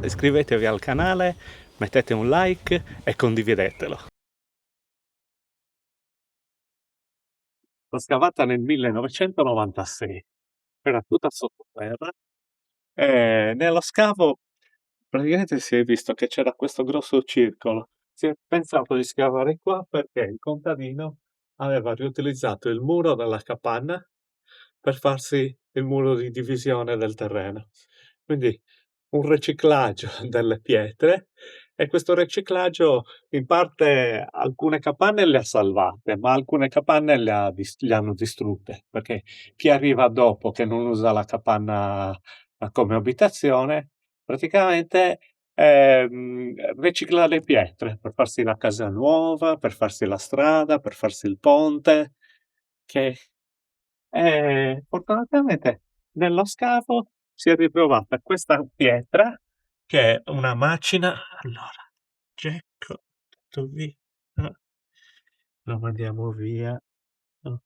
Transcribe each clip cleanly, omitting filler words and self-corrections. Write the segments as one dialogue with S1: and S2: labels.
S1: iscrivetevi al canale, mettete un like e condividetelo. L'ho scavata nel 1996, era tutta sottoterra e nello scavo praticamente si è visto che c'era questo grosso circolo. Si è pensato di scavare qua perché il contadino aveva riutilizzato il muro della capanna per farsi il muro di divisione del terreno. Quindi un riciclaggio delle pietre, e questo riciclaggio in parte alcune capanne le ha salvate, ma alcune capanne le hanno distrutte, perché chi arriva dopo che non usa la capanna come abitazione, praticamente ricicla le pietre per farsi la casa nuova, per farsi la strada, per farsi il ponte, che fortunatamente nello scavo si è ritrovata questa pietra che è una macina. Allora, Gecko, tutto via. Lo mandiamo via. Ok.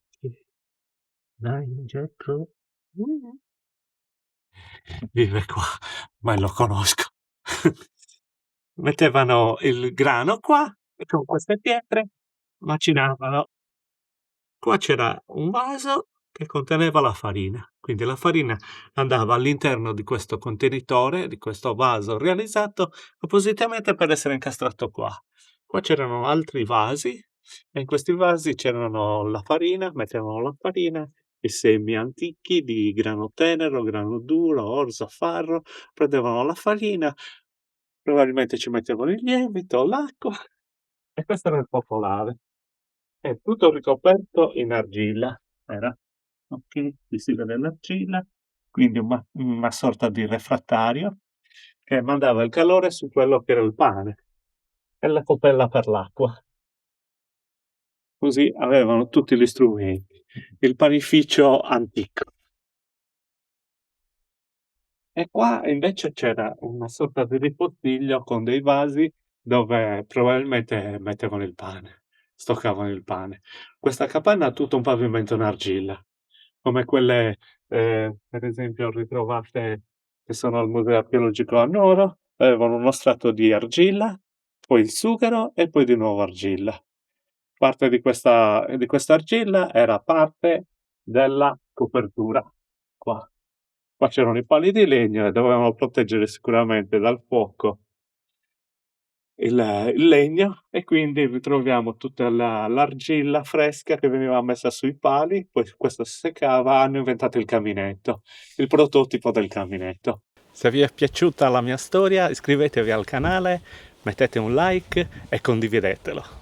S1: Dai, Gecko. Mm. Vive qua, ma lo conosco. Mettevano il grano qua e con queste pietre macinavano. Qua c'era un vaso che conteneva la farina, quindi la farina andava all'interno di questo contenitore, di questo vaso realizzato appositamente per essere incastrato qua. Qua c'erano altri vasi e in questi vasi c'erano la farina, mettevano la farina, i semi antichi di grano tenero, grano duro, orzo, farro, prendevano la farina, probabilmente ci mettevano il lievito, l'acqua, e questo era il popolare. È tutto ricoperto in argilla, era? Ok, qui si vede l'argilla, quindi una sorta di refrattario che mandava il calore su quello che era il pane e la copella per l'acqua. Così avevano tutti gli strumenti, il panificio antico. E qua invece c'era una sorta di ripostiglio con dei vasi dove probabilmente mettevano il pane, stoccavano il pane. Questa capanna ha tutto un pavimento in argilla, come quelle, per esempio, ritrovate che sono al Museo Archeologico a Nuoro, avevano uno strato di argilla, poi il sughero e poi di nuovo argilla. Parte di questa argilla era parte della copertura, qua. Qua c'erano i pali di legno e dovevano proteggere sicuramente dal fuoco il legno, e quindi ritroviamo tutta l'argilla fresca che veniva messa sui pali, poi questo si seccava, hanno inventato il caminetto, il prototipo del caminetto. Se vi è piaciuta la mia storia, iscrivetevi al canale, mettete un like e condividetelo.